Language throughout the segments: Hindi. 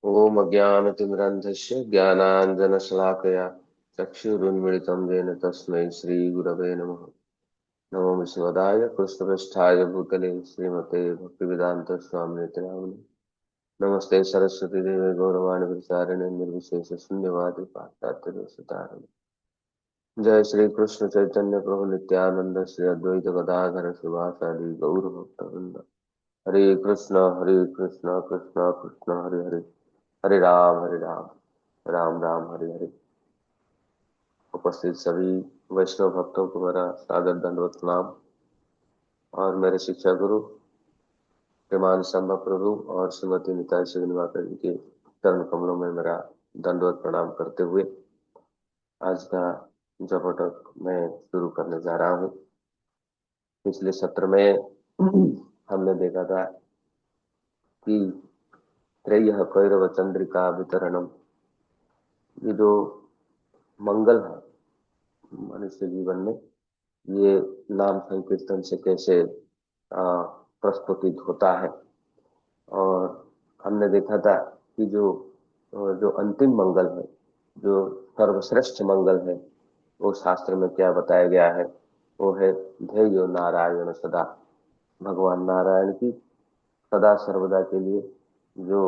ओम अज्ञानतिमिरन्धस्य ज्ञानाञ्जनशलाकया चक्षुरुन्मिलितं येन तस्मै श्रीगुरवे नमः। नमो विष्णुपदाय कृष्णपृष्ठाय भूतले श्रीमते भक्तिवेदान्तस्वामिनिति नामिने। नमस्ते सरस्वती देवे गौरवाणी प्रचारिणे निर्विशेषशून्यवादी पाश्चात्यदेशतारिणे। जय श्री कृष्ण चैतन्य प्रभु नित्यानंद श्री अद्वैत गदाधर शिवासादि गौर भक्तवृंद। हरे कृष्ण कृष्ण कृष्ण हरे हरे, हरे राम राम राम हरे हरे। उपस्थित सभी वैष्णव भक्तों को मेरा सादर दंडवत प्रणाम और मेरे शिक्षा गुरु श्रीमान शंभा प्रभु और श्रीमती निताई श्रीनिवाकर जी के चरण कमलों में मेरा दंडवत प्रणाम करते हुए आज का जपटक मैं शुरू करने जा रहा हूँ। पिछले सत्र में हमने देखा था कि त्रयः कैरव चंद्रिका वितरणम, ये जो मंगल है मनुष्य जीवन में, ये नाम संकीर्तन से कैसे प्रस्फुटित होता है। और हमने देखा था कि जो अंतिम मंगल है, जो सर्वश्रेष्ठ मंगल है, वो शास्त्र में क्या बताया गया है। वो है ध्येयो नारायण सदा, भगवान नारायण की सदा सर्वदा के लिए जो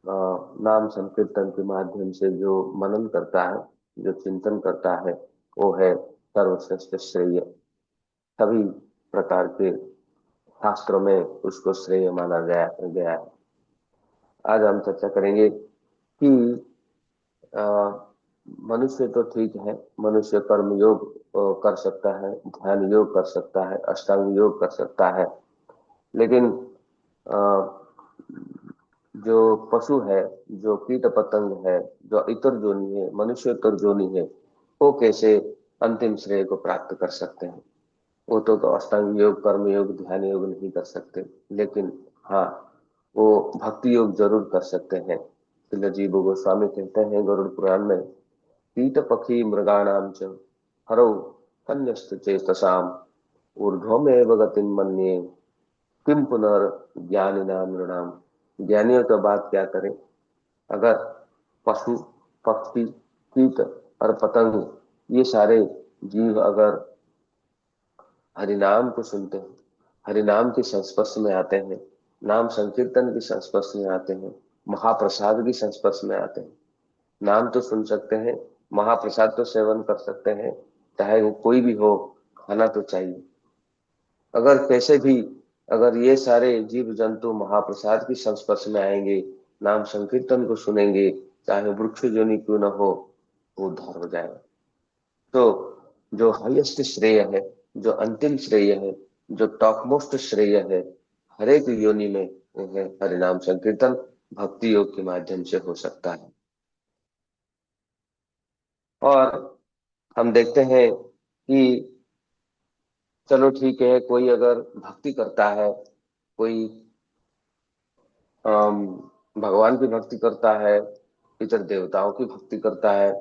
अ, नाम संकीर्तन के माध्यम से जो मनन करता है, जो चिंतन करता है, वो है सर्वश्रेष्ठ श्रेय। सभी प्रकार के शास्त्रों में उसको श्रेय माना गया गया है। आज हम चर्चा करेंगे कि अ, मनुष्य तो ठीक है, मनुष्य कर्म योग कर सकता है, ध्यान योग कर सकता है, अष्टांग योग कर सकता है, लेकिन अ, जो पशु है, जो कीट पतंग है, जो इतर जोनि है, मनुष्योत्तर जोनि है, वो कैसे अंतिम श्रेय को प्राप्त कर सकते हैं। वो तो अष्टांग योग, कर्म योग, ध्यान योग नहीं कर सकते, लेकिन हाँ, वो भक्ति योग जरूर कर सकते हैं। श्रील जी गोस्वामी कहते हैं गरुड़ पुराण में, कीट पक्षी मृगाणाम च हरौ कन्यस्त चेतसाम ऊर्ध्वमेव गतिम मन्ये किम पुनर्ज्ञानिनाम नृणाम। ज्ञानियों तो बात क्या करें, अगर पशु पक्षी कीट और पतंग ये सारे जीव अगर हरिनाम को सुनते हैं, हरिनाम के संस्पर्श में आते हैं, नाम संकीर्तन के संस्पर्श में आते हैं, महाप्रसाद के संस्पर्श में आते हैं। नाम तो सुन सकते हैं, महाप्रसाद तो सेवन कर सकते हैं, चाहे वो कोई भी हो, खाना तो चाहिए। अगर कैसे भी, अगर ये सारे जीव जंतु महाप्रसाद के संस्पर्श में आएंगे, नाम संकीर्तन को सुनेंगे, चाहे वृक्ष जोनि क्यों न हो, वो उद्धार हो जाएगा। तो जो हाईएस्ट श्रेय है, जो अंतिम श्रेय है, जो टॉप मोस्ट श्रेय है हर एक योनि में, वो है हरिनाम संकीर्तन। भक्ति योग के माध्यम से हो सकता है। और हम देखते हैं कि चलो ठीक है, कोई अगर भक्ति करता है, कोई अम, भगवान की भक्ति करता है, इतर देवताओं की भक्ति करता है,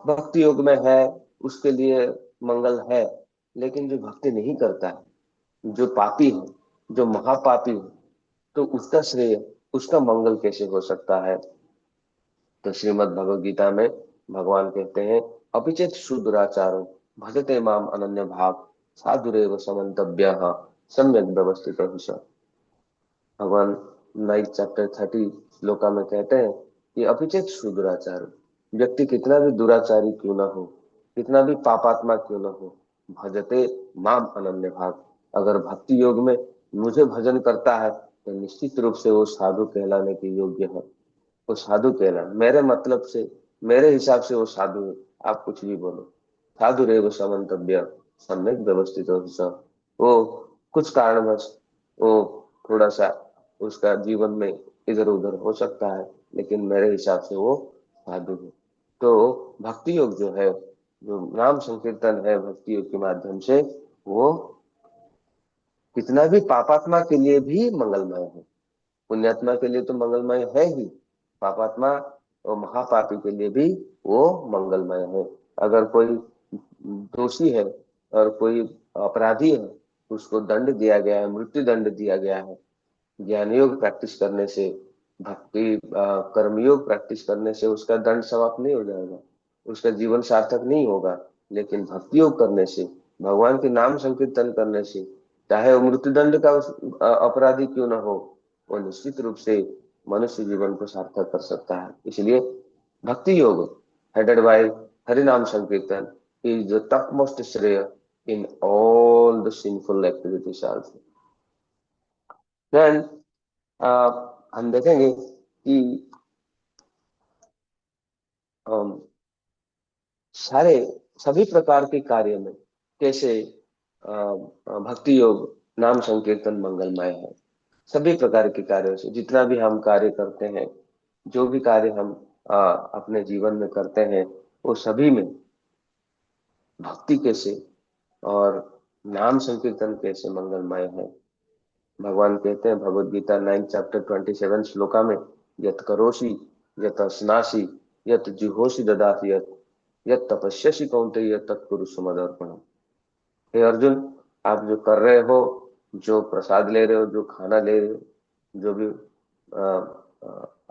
भक्ति योग में है, उसके लिए मंगल है। लेकिन जो भक्ति नहीं करता है, जो पापी है, जो महापापी है, तो उसका श्रेय, उसका मंगल कैसे हो सकता है। तो श्रीमद् भगवद गीता में भगवान कहते हैं, अपिचेत शूद्राचारो भजते माम अनन्य भाव साधुरेव समन्तव्य सम्यक व्यवस्थित। भगवान 9 चैप्टर 30 श्लोका में कहते हैं कि अपिचेत शूद्राचार, व्यक्ति कितना भी दुराचारी क्यों ना हो, कितना भी पापात्मा क्यों ना हो, भजते माम अनन्य भाग, अगर भक्ति योग में मुझे भजन करता है, तो निश्चित रूप से वो साधु कहलाने के योग्य है। वो साधु कहला, मेरे मतलब से, मेरे हिसाब से वो साधु है। आप कुछ भी बोलो, साधु रेव समन्तव्य सम्यक व्यवस्थित हो सब। वो कुछ कारणवश वो थोड़ा सा उसका जीवन में इधर उधर हो सकता है, लेकिन मेरे हिसाब से वो साधु है। तो भक्ति योग जो है, जो नाम संकीर्तन है, भक्ति योग के माध्यम से वो कितना भी पापात्मा के लिए भी मंगलमय है। पुण्यात्मा के लिए तो मंगलमय है ही, पापात्मा और महापापी के लिए भी वो मंगलमय है। अगर कोई दोषी है और कोई अपराधी है, उसको दंड दिया गया है, मृत्यु दंड दिया गया है ज्ञान योग प्रैक्टिस करने से, भक्ति कर्मयोग प्रैक्टिस करने से उसका दंड समाप्त नहीं हो जाएगा, उसका जीवन सार्थक नहीं होगा। लेकिन भक्ति योग करने से, भगवान के नाम संकीर्तन करने से, चाहे वो मृत्युदंड का अपराधी क्यों ना हो, वो निश्चित रूप से मनुष्य जीवन को सार्थक कर सकता है। इसलिए भक्ति योग हेडेड बाय हरिनाम संकीर्तन इज द टॉप मोस्ट श्रेय in all the sinful activities also. Then हम देखेंगे कि um, सारे सभी प्रकार के कार्य में कैसे भक्ति योग नाम संकीर्तन मंगलमय है। सभी प्रकार के कार्यों से, जितना भी हम कार्य करते हैं, जो भी कार्य हम अपने जीवन में करते हैं, वो सभी में भक्ति कैसे और नाम संकीर्तन कैसे मंगलमय है। भगवान कहते हैं भगवद गीता 9 चैप्टर 27 श्लोका में, यत करोषि यत स्नासि यत जुहोषि ददाति यत यत तपस्यसि कौन्तेय तत्कुरु समदर्पणम्। हे अर्जुन, आप जो कर रहे हो, जो प्रसाद ले रहे हो, जो खाना ले रहे हो, जो भी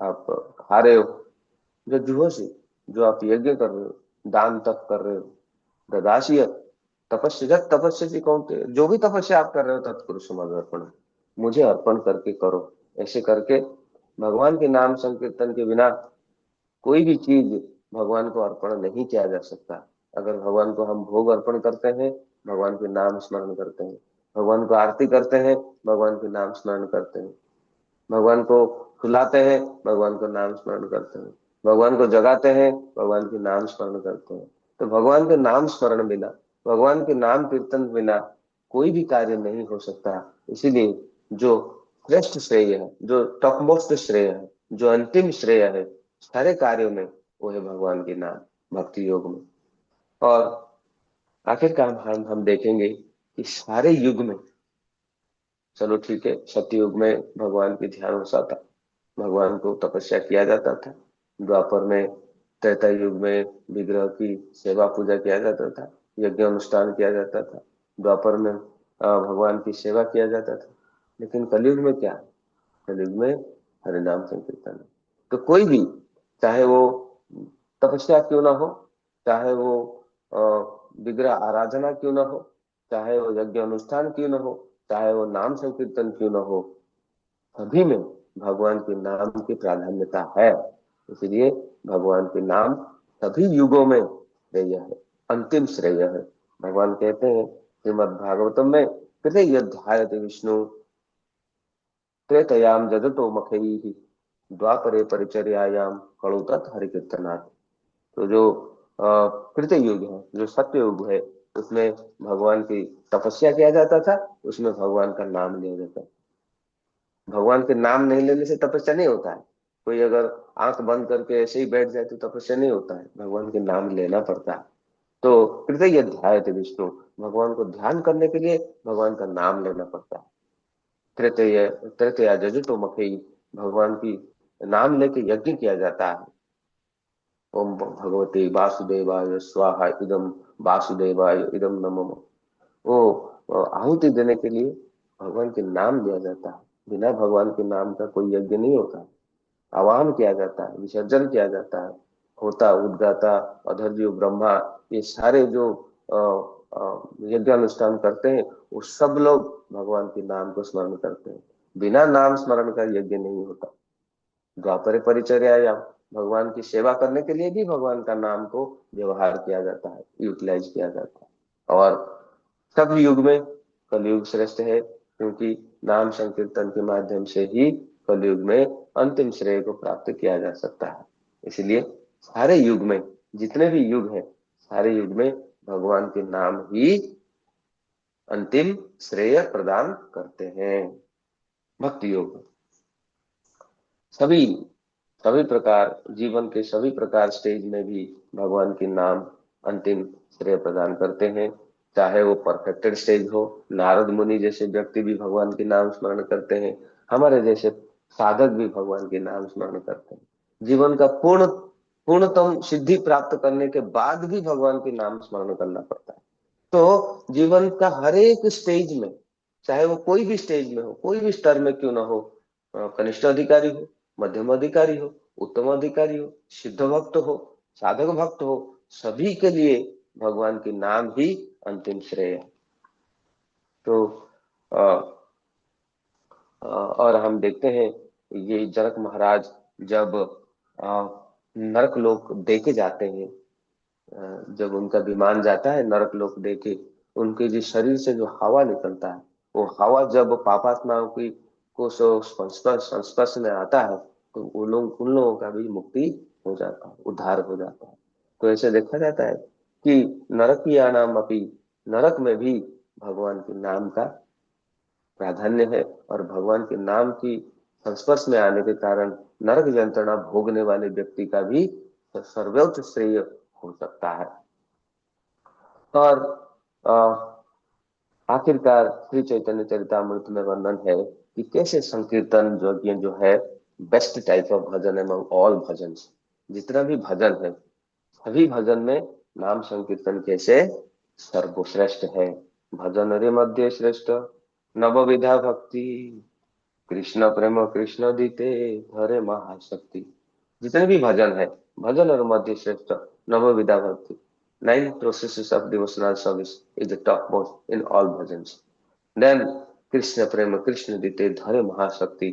आप खा रहे हो, जो जुहोषि, जो आप यज्ञ कर रहे हो, दान तप कर रहे हो, ददासी तपस्या तपस्या कौन्तेय, जो भी तपस्या आप कर रहे हो तत्कुरु समदर्पणम्, मुझे अर्पण करके करो। ऐसे करके भगवान के नाम संकीर्तन के बिना कोई भी चीज भगवान को अर्पण नहीं किया जा सकता। अगर भगवान को हम भोग अर्पण करते हैं, भगवान के नाम स्मरण करते हैं, भगवान को आरती करते हैं, भगवान के नाम स्मरण करते हैं, भगवान को खिलाते हैं, भगवान का नाम स्मरण करते हैं, भगवान को जगाते हैं, भगवान के नाम स्मरण करते हैं। तो भगवान के नाम स्मरण बिना, भगवान के नाम कीर्तन बिना कोई भी कार्य नहीं हो सकता। इसीलिए जो श्रेष्ठ श्रेय है, जो टॉप मोस्ट श्रेय है, जो अंतिम श्रेय है सारे कार्यों में, वो है भगवान के नाम भक्ति योग में। और आखिरकार हम देखेंगे कि सारे युग में, चलो ठीक है, सतयुग में भगवान की ध्यान होता था, भगवान को तपस्या किया जाता था। द्वापर में, त्रेता युग में विग्रह की सेवा पूजा किया जाता था, यज्ञ अनुष्ठान किया जाता था। द्वापर में भगवान की सेवा किया जाता था। लेकिन कलयुग में क्या? कलयुग में हरिनाम संकीर्तन है। तो कोई भी, चाहे वो तपस्या क्यों ना हो, चाहे वो अ, विग्रह आराधना क्यों ना हो, चाहे वो यज्ञ अनुष्ठान क्यों ना हो, चाहे वो नाम संकीर्तन क्यों ना हो, सभी में भगवान के नाम की प्राधान्यता है। इसलिए भगवान के नाम सभी युगों में श्रेय है, अंतिम श्रेय है। भगवान कहते हैं श्रीमद् भागवतम में, कृते यद्धायते विष्णु त्रेतयाम जगतो मखैः द्वापरे परिचर्यायाम कलौ तत् हरि कीर्तनात्। तो जो कृत युग है, जो सत्य युग है, उसमें भगवान की तपस्या किया जाता था, उसमें भगवान का नाम लिया जाता है। भगवान के नाम नहीं लेने से तपस्या नहीं होता है। कोई अगर आंख बंद करके ऐसे ही बैठ जाए तो तपस्या नहीं होता है, भगवान के नाम लेना पड़ता है। तो कृतय ध्याय थे विष्णु, भगवान को ध्यान करने के लिए भगवान का नाम लेना पड़ता है। तृतीय तृतीया जजुतो मखई, भगवान की नाम लेके यज्ञ किया जाता है। ओम भगवते वासुदेवाय स्वाहा इदम वासुदेवाय इदम नमः। वो आहुति देने के लिए भगवान के नाम लिया जाता है। बिना भगवान के नाम का कोई यज्ञ नहीं होता। आवाहन किया जाता है, विसर्जन किया जाता है। होता उद्गाता अधर्वयो ब्रह्मा, ये सारे जो यज्ञ अनुष्ठान करते हैं, वो सब लोग भगवान के नाम को स्मरण करते हैं। बिना नाम स्मरण का यज्ञ नहीं होता। द्वापर परिचर्या, या भगवान की सेवा करने के लिए भी भगवान का नाम को व्यवहार किया जाता है, यूटिलाइज किया जाता है। और सब युग में कलयुग श्रेष्ठ है, क्योंकि नाम संकीर्तन के माध्यम से ही कलयुग में अंतिम श्रेय को प्राप्त किया जा सकता है। इसलिए सारे युग में, जितने भी युग हैं, सारे युग में भगवान के नाम ही अंतिम श्रेय प्रदान करते हैं। भक्ति योग सभी सभी प्रकार, जीवन के सभी प्रकार स्टेज में भी भगवान के नाम अंतिम श्रेय प्रदान करते हैं। चाहे वो परफेक्टेड स्टेज हो, नारद मुनि जैसे व्यक्ति भी भगवान के नाम स्मरण करते हैं, हमारे जैसे साधक भी भगवान के नाम स्मरण करते हैं। जीवन का पूर्णतम सिद्धि प्राप्त करने के बाद भी भगवान के नाम स्मरण करना पड़ता है। तो जीवन का हर एक स्टेज में, चाहे वो कोई भी स्टेज में हो, कोई भी स्तर में क्यों ना हो, कनिष्ठ अधिकारी हो, मध्यम अधिकारी हो, उत्तम अधिकारी हो, सिद्ध भक्त हो, साधक भक्त हो, सभी के लिए भगवान के नाम ही अंतिम श्रेय है। तो अ, और हम देखते हैं ये जनक महाराज जब नरक लोक देखे जाते हैं, जब उनका विमान जाता है नरक लोक देखे, उनके जो शरीर से जो हवा निकलता है, वो हवा जब पापात्माओं की को संस्पर्श में आता है, तो वो लोग उन लोगों का भी मुक्ति हो जाता है, उद्धार हो जाता है। तो ऐसे देखा जाता है कि नरकिया नाम अपी, नरक में भी भगवान के नाम का प्राधान्य है, और भगवान के नाम की संस्पर्श में आने के कारण नरक यंत्रणा भोगने वाले व्यक्ति का भी सर्वोच्च श्रेय हो सकता है। और अ, आखिरकार श्री चैतन्य चरितामृत में वर्णन है कि कैसे संकीर्तन जो ये जो है best type of bhajan among all bhajan. जितना भी भजन है, सभी भजन में नाम संकीर्तन कैसे सर्वश्रेष्ठ है। भजन रे मध्य श्रेष्ठ, नवविधा भक्ति, कृष्ण प्रेम कृष्ण दीते, हरे महाशक्ति। जितने भी भजन है, भजन और मध्य श्रेष्ठ, नवविधा भक्ति, nine processes of devotional service is the top most in all bhajans. Then Krishna प्रेम कृष्ण दीते धरे महाशक्ति।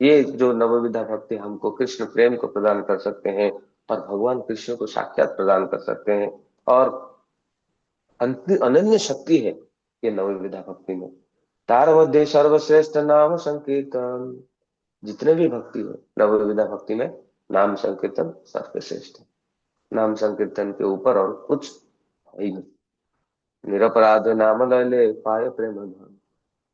ये जो नवविधा भक्ति हमको कृष्ण प्रेम को प्रदान कर सकते हैं, और भगवान कृष्ण को साक्षात प्रदान कर सकते हैं, और अनन्य शक्ति है ये नवविधा भक्ति में। तार मध्य सर्वश्रेष्ठ नाम संकीर्तन। जितने भी भक्ति हो, नवविधा भक्ति में नाम संकीर्तन सर्वश्रेष्ठ है। नाम संकीर्तन के ऊपर और कुछ है ही नहीं। निरपराध नाम लय पाए प्रेम धन।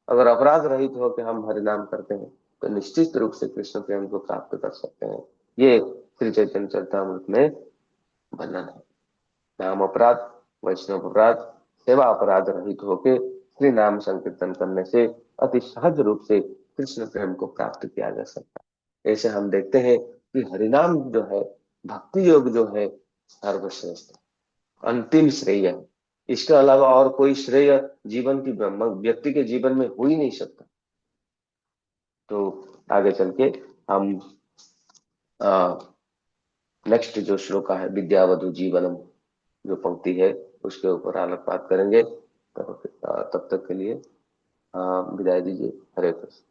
अगर अपराध रहित हो कि हम हरि नाम करते हैं, तो निश्चित रूप से कृष्ण प्रेम को प्राप्त कर सकते हैं। ये श्री चैतन्य चरितामृत में वर्णन है। नाम अपराध, वैष्णव अपराध, सेवा अपराध रहित होके श्री नाम संकीर्तन करने से अति सहज रूप से कृष्ण प्रेम को प्राप्त किया जा सकता है। ऐसे हम देखते हैं कि हरिनाम जो है, भक्ति योग जो है, सर्वश्रेष्ठ है, अंतिम श्रेय है। इसके अलावा और कोई श्रेय जीवन की व्यक्ति के जीवन में हो ही नहीं सकता। तो आगे चल के हम नेक्स्ट जो श्लोक है विद्यावधु जीवनम, जो पंक्ति है उसके ऊपर आलोकपात करेंगे। तब तक के लिए विदाई दीजिए। हरे कृष्ण।